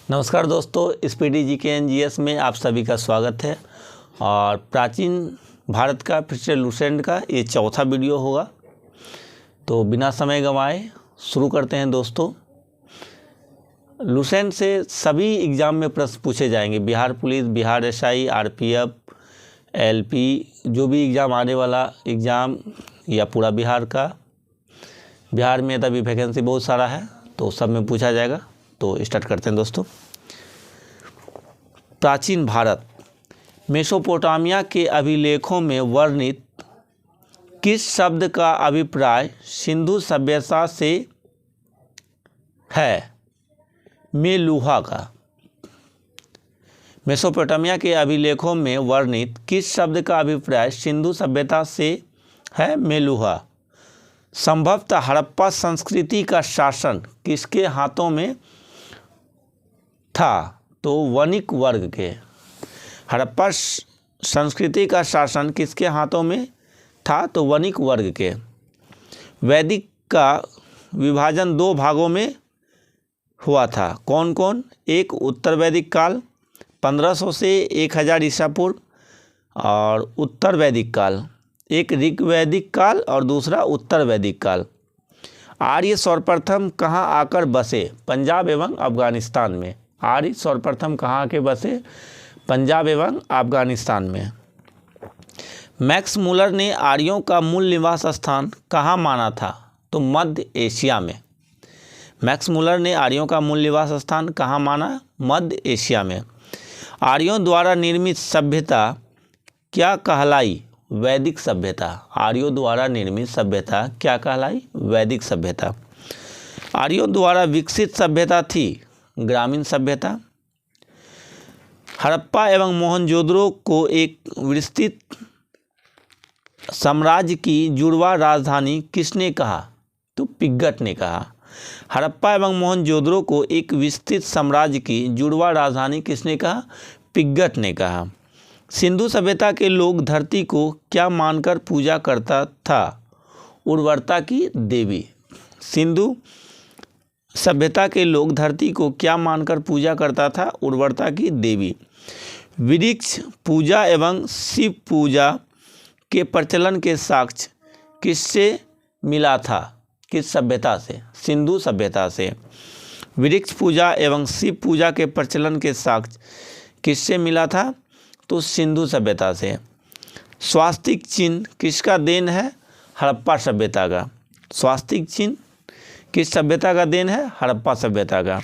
नमस्कार दोस्तों, speedy GK/NGS में आप सभी का स्वागत है। और प्राचीन भारत का फिर से लुसेंट का ये चौथा वीडियो होगा। तो बिना समय गंवाए शुरू करते हैं दोस्तों। लुसेंट से सभी एग्ज़ाम में प्रश्न पूछे जाएंगे। Bihar police, Bihar SI, RPF, LP, जो भी एग्ज़ाम आने वाला एग्ज़ाम या पूरा बिहार का। बिहार में तभी वैकेंसी बहुत सारा है तो सब में पूछा जाएगा। तो स्टार्ट करते हैं दोस्तों। प्राचीन भारत, मेसोपोटामिया के अभिलेखों में वर्णित किस शब्द का अभिप्राय सिंधु सभ्यता से है? मेलुहा का। मेसोपोटामिया के अभिलेखों में वर्णित किस शब्द का अभिप्राय सिंधु सभ्यता से है? मेलुहा। संभवतः हड़प्पा संस्कृति का शासन किसके हाथों में था? तो वणिक वर्ग के। हड़प्पा संस्कृति का शासन किसके हाथों में था? तो वणिक वर्ग के। वैदिक का विभाजन दो भागों में हुआ था। कौन कौन? एक उत्तर वैदिक काल 1500 से 1000 ईसा पूर्व, और उत्तर वैदिक काल। एक ऋग वैदिक काल और दूसरा उत्तर वैदिक काल। आर्य सर्वप्रथम कहाँ आकर बसे? पंजाब एवं अफगानिस्तान में। आर्य सर्वप्रथम कहाँ आके बसे? पंजाब एवं अफगानिस्तान में। मैक्स मुलर ने आर्यों का मूल निवास स्थान कहाँ माना था? तो मध्य एशिया में। मैक्स मुलर ने आर्यों का मूल निवास स्थान कहाँ माना? मध्य एशिया में। आर्यों द्वारा निर्मित सभ्यता क्या कहलाई? वैदिक सभ्यता। आर्यों द्वारा निर्मित सभ्यता क्या कहलाई? वैदिक सभ्यता। आर्यों द्वारा विकसित सभ्यता थी ग्रामीण सभ्यता। हड़प्पा एवं मोहनजोदड़ो को एक विस्तृत साम्राज्य की जुड़वा राजधानी किसने कहा? तो पिग्गट ने कहा। हड़प्पा एवं मोहनजोदड़ो को एक विस्तृत साम्राज्य की जुड़वा राजधानी किसने कहा? पिग्गट ने कहा। सिंधु सभ्यता के लोग धरती को क्या मानकर पूजा करता था? उर्वरता की देवी। सिंधु सभ्यता के लोग धरती को क्या मानकर पूजा करता था? उर्वरता की देवी। वृक्ष पूजा एवं शिव पूजा के प्रचलन के साक्ष्य किससे मिला था? किस सभ्यता से? सिंधु सभ्यता से। वृक्ष पूजा एवं शिव पूजा के प्रचलन के साक्ष्य किससे मिला था? तो सिंधु सभ्यता से। स्वास्तिक चिन्ह किसका देन है? हड़प्पा सभ्यता का। स्वास्तिक चिन्ह किस सभ्यता का देन है? हड़प्पा सभ्यता का।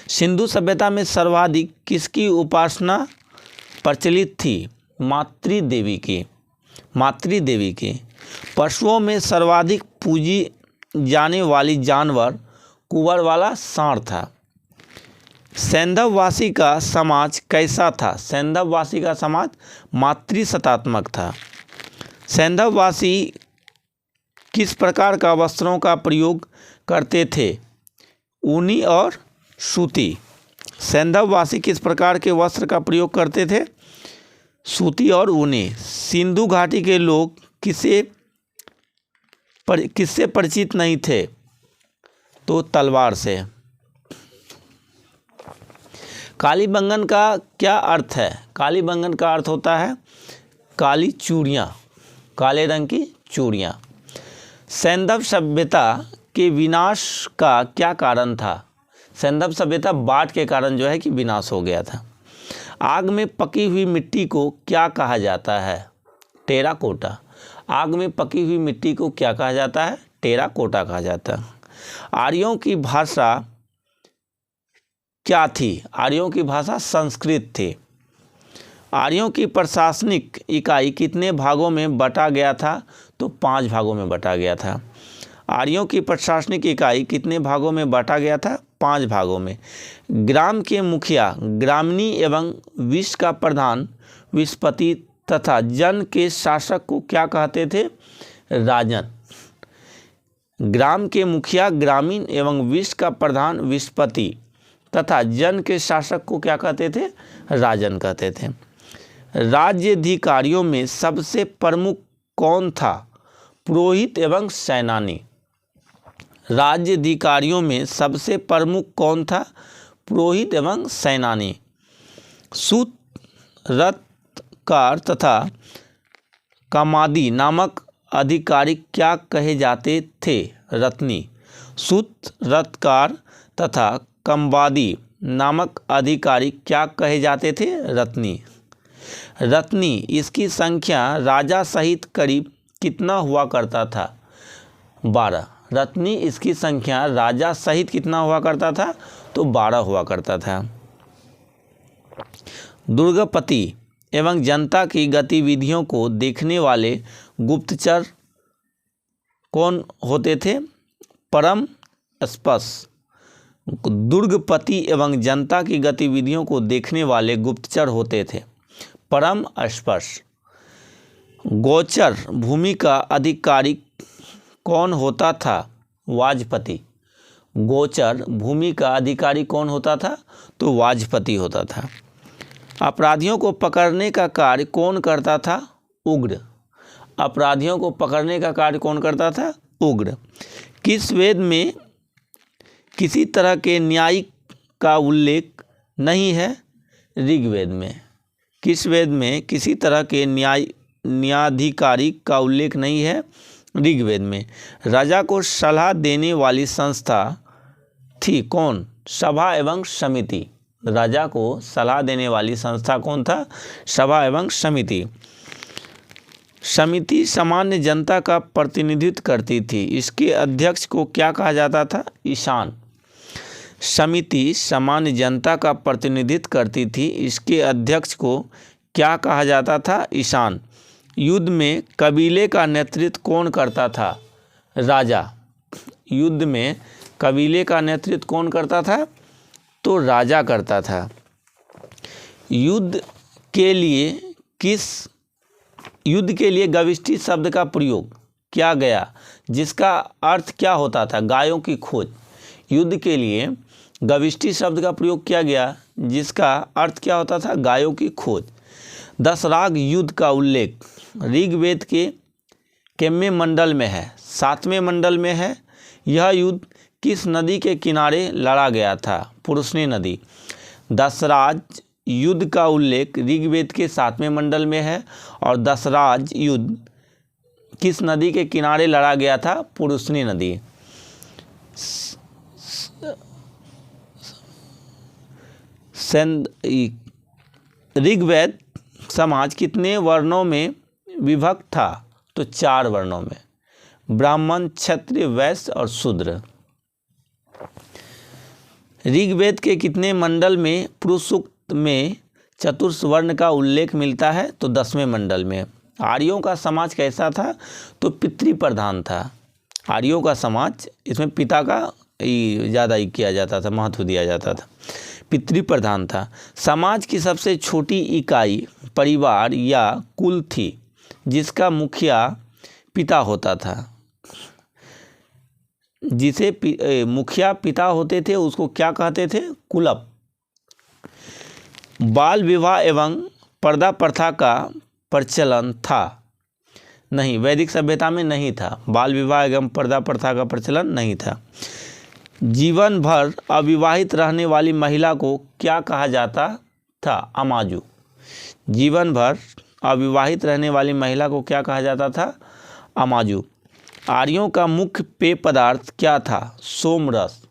सिंधु सभ्यता में सर्वाधिक किसकी उपासना प्रचलित थी? मातृदेवी की। मातृदेवी की। पशुओं में सर्वाधिक पूजी जाने वाली जानवर कुंवर वाला सांड था। सैंधववासी का समाज कैसा था? सैंधववासी का समाज मातृसत्तात्मक था। सैंधववासी किस प्रकार का वस्त्रों का प्रयोग करते थे? ऊनी और सूती। सैंधववासी किस प्रकार के वस्त्र का प्रयोग करते थे? सूती और ऊनी। सिंधु घाटी के लोग किससे परिचित नहीं थे? तो तलवार से। कालीबंगन का क्या अर्थ है? कालीबंगन का अर्थ होता है काली चूड़ियाँ, काले रंग की चूड़ियाँ। सैंधव सभ्यता के विनाश का क्या कारण था? सैंधव सभ्यता बाढ़ के कारण जो है कि विनाश हो गया था। आग में पकी हुई मिट्टी को क्या कहा जाता है? टेराकोटा। आग में पकी हुई मिट्टी को क्या कहा जाता है? टेराकोटा कहा जाता है। आर्यों की भाषा क्या थी? आर्यों की भाषा संस्कृत थी। आर्यों की प्रशासनिक इकाई कितने भागों में बटा गया था? तो 5 भागों में बटा गया था। आर्यों की प्रशासनिक इकाई कितने भागों में बटा गया था? 5 भागों में। ग्राम के मुखिया ग्रामिणी एवं विष का प्रधान विषपति तथा जन के शासक को क्या कहते थे? राजन। ग्राम के मुखिया ग्रामीण एवं विष का प्रधान विषपति तथा जन के शासक को क्या कहते थे? राजन कहते थे। राज्याधिकारियों में सबसे प्रमुख कौन था? पुरोहित एवं सेनानी। राज्याधिकारियों में सबसे प्रमुख कौन था? पुरोहित एवं सेनानी। सूत, रत्कार तथा कामादी नामक अधिकारी क्या कहे जाते थे? रत्नी। सूत, रत्कार तथा कम्बादी नामक अधिकारी क्या कहे जाते थे? रत्नी। रत्नी, इसकी संख्या राजा सहित करीब कितना हुआ करता था? 12। रत्नी, इसकी संख्या राजा सहित कितना हुआ करता था? तो 12 हुआ करता था। दुर्गपति एवं जनता की गतिविधियों को देखने वाले गुप्तचर कौन होते थे? परम स्पष्ट। दुर्गपति एवं जनता की गतिविधियों को देखने वाले गुप्तचर होते थे परम स्पष्ट। गोचर भूमि का अधिकारी कौन होता था? वाजपति। गोचर भूमि का अधिकारी कौन होता था? तो वाजपति होता था। अपराधियों को पकड़ने का कार्य कौन करता था? उग्र। अपराधियों को पकड़ने का कार्य कौन करता था? उग्र। किस वेद में किसी तरह के न्यायिक का उल्लेख नहीं है? ऋग्वेद में। किस वेद में किसी तरह के न्यायाधिकारी का उल्लेख नहीं है? ऋग्वेद में। राजा को सलाह देने वाली संस्था थी कौन? सभा एवं समिति। राजा को सलाह देने वाली संस्था कौन था? सभा एवं समिति। समिति सामान्य जनता का प्रतिनिधित्व करती थी। इसके अध्यक्ष को क्या कहा जाता था? ईशान। समिति सामान्य जनता का प्रतिनिधित्व करती थी। इसके अध्यक्ष को क्या कहा जाता था? ईशान। युद्ध में कबीले का नेतृत्व कौन करता था? राजा। युद्ध में कबीले का नेतृत्व कौन करता था? तो राजा करता था। युद्ध के लिए गविष्ठी शब्द का प्रयोग किया गया, जिसका अर्थ क्या होता था? गायों की खोज। युद्ध के लिए गविष्ठी शब्द का प्रयोग किया गया, जिसका अर्थ क्या होता था? गायों की खोज। दशराग युद्ध का उल्लेख ऋग्वेद के कितवें मंडल में है? 7वें मंडल में है। यह युद्ध किस नदी के किनारे लड़ा गया था? पुरुषनी नदी। दशराज युद्ध का उल्लेख ऋग्वेद के 7वें मंडल में है और दशराज युद्ध किस नदी के किनारे लड़ा गया था? पुरुषनी नदी। ऋग्वेद समाज कितने वर्णों में विभक्त था? तो 4 वर्णों में। ब्राह्मण, क्षत्रिय, वैश्य और शूद्र। ऋग्वेद के कितने मंडल में पुरुष सूक्त में चतुर्थ वर्ण का उल्लेख मिलता है? तो 10वें मंडल में। आर्यों का समाज कैसा था? तो पितृ प्रधान था। आर्यों का समाज, इसमें पिता का ज़्यादा ही किया जाता था, महत्व दिया जाता था, पितृ प्रधान था। समाज की सबसे छोटी इकाई परिवार या कुल थी, जिसका मुखिया पिता होता था। जिसे मुखिया पिता होते थे उसको क्या कहते थे? कुलप। बाल विवाह एवं पर्दा प्रथा का प्रचलन था? नहीं, वैदिक सभ्यता में नहीं था। बाल विवाह एवं पर्दा प्रथा का प्रचलन नहीं था। जीवन भर अविवाहित रहने वाली महिला को क्या कहा जाता था? अमाजू। जीवन भर अविवाहित रहने वाली महिला को क्या कहा जाता था? अमाजू। आर्यों का मुख्य पेय पदार्थ क्या था? सोमरस।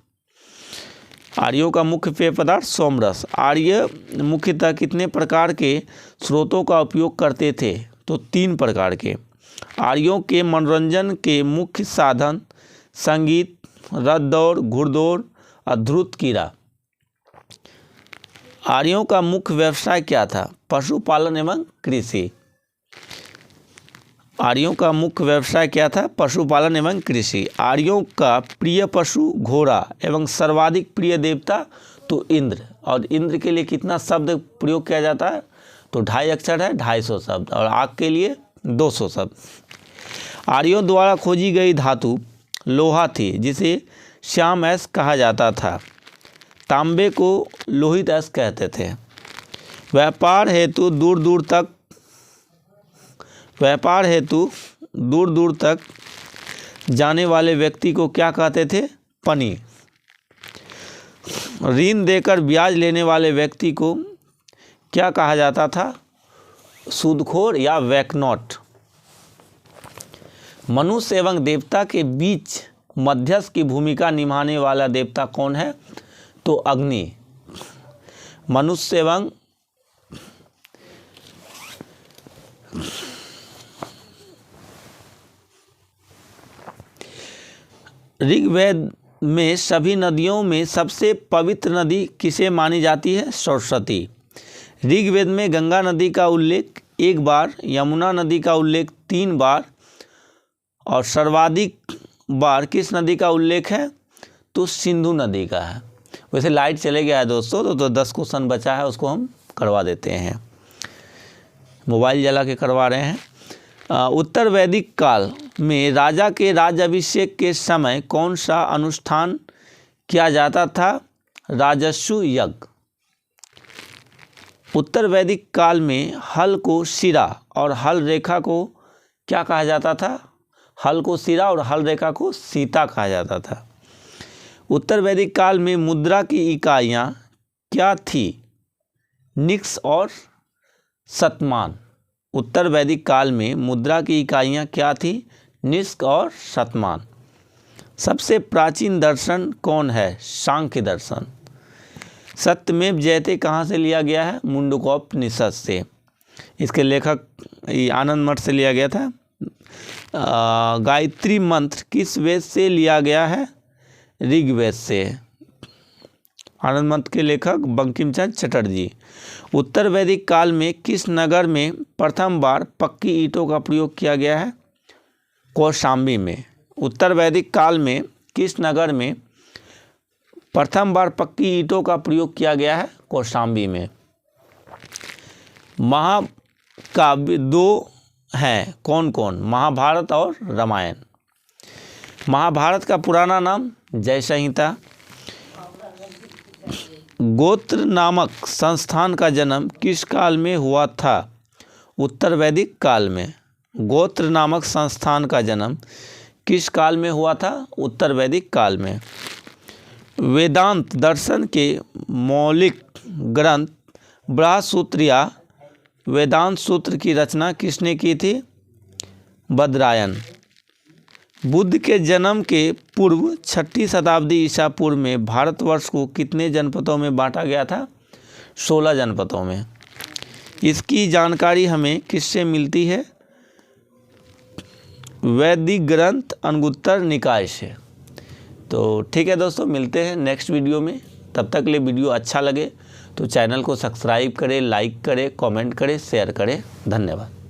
आर्यों का मुख्य पेय पदार्थ सोमरस। आर्य मुख्यतः कितने प्रकार के स्रोतों का उपयोग करते थे? तो 3 प्रकार के। आर्यों के मनोरंजन के मुख्य साधन संगीत, रथ दौड़, घुड़दौड़ और ध्रुत कीड़ा। आर्यों का मुख्य व्यवसाय क्या था? पशुपालन एवं कृषि। आर्यों का मुख्य व्यवसाय क्या था? पशुपालन एवं कृषि। आर्यों का प्रिय पशु घोड़ा एवं सर्वाधिक प्रिय देवता तो इंद्र। और इंद्र के लिए कितना शब्द प्रयोग किया जाता है? तो 2.5 अक्षर है, 250 शब्द। और आग के लिए 200 शब्द। आर्यों द्वारा खोजी गई धातु लोहा थी, जिसे श्याम ऐस कहा जाता था। तांबे को लोहित ऐस कहते थे। व्यापार हेतु दूर दूर तक जाने वाले व्यक्ति को क्या कहते थे? पनी। ऋण देकर ब्याज लेने वाले व्यक्ति को क्या कहा जाता था? सूदखोर या वैकनॉट। मनुष्य एवं देवता के बीच मध्यस्थ की भूमिका निभाने वाला देवता कौन है? तो अग्नि। मनुष्य एवं ऋग्वेद में सभी नदियों में सबसे पवित्र नदी किसे मानी जाती है? सरस्वती। ऋग्वेद में गंगा नदी का उल्लेख 1 बार, यमुना नदी का उल्लेख 3 बार और सर्वाधिक बार किस नदी का उल्लेख है? तो सिंधु नदी का है। वैसे लाइट चले गया है दोस्तों, तो 10 क्वेश्चन बचा है, उसको हम करवा देते हैं। मोबाइल जला के करवा रहे हैं। उत्तर वैदिक काल में राजा के राज्याभिषेक के समय कौन सा अनुष्ठान किया जाता था? राजस्व यज्ञ। उत्तर वैदिक काल में हल को सिरा और हल रेखा को क्या कहा जाता था? हल को सिरा और हल रेखा को सीता कहा जाता था। उत्तर वैदिक काल में मुद्रा की इकाइयाँ क्या थी? निक्स और शतमान। उत्तर वैदिक काल में मुद्रा की इकाइयाँ क्या थी? निष्क और शतमान। सबसे प्राचीन दर्शन कौन है? सांख्य दर्शन। सत्यमेव जयते कहाँ से लिया गया है? मुंडकोपनिषद से। इसके लेखक आनंद मठ से लिया गया था। गायत्री मंत्र किस वेद से लिया गया है? ऋग्वेद से। आनंद मठ के लेखक बंकिम चंद्र चटर्जी। उत्तर वैदिक काल में किस नगर में प्रथम बार पक्की ईंटों का प्रयोग किया गया है? कौशाम्बी में। उत्तर वैदिक काल में किस नगर में प्रथम बार पक्की ईंटों का प्रयोग किया गया है? कौशाम्बी में। महाकाव्य 2 हैं, कौन कौन? महाभारत और रामायण। महाभारत का पुराना नाम जय संहिता। गोत्र नामक संस्थान का जन्म किस काल में हुआ था? उत्तर वैदिक काल में। गोत्र नामक संस्थान का जन्म किस काल में हुआ था? उत्तर वैदिक काल में। वेदांत दर्शन के मौलिक ग्रंथ ब्रह्मसूत्र या वेदांत सूत्र की रचना किसने की थी? बदरायन। बुद्ध के जन्म के पूर्व 6ठी शताब्दी ईसा पूर्व में भारतवर्ष को कितने जनपदों में बांटा गया था? 16 जनपदों में। इसकी जानकारी हमें किससे मिलती है? वैदिक ग्रंथ अंगुत्तर निकाय से। तो ठीक है दोस्तों, मिलते हैं नेक्स्ट वीडियो में। तब तक के लिए वीडियो अच्छा लगे तो चैनल को सब्सक्राइब करें, लाइक करें, कमेंट करें, शेयर करें। धन्यवाद।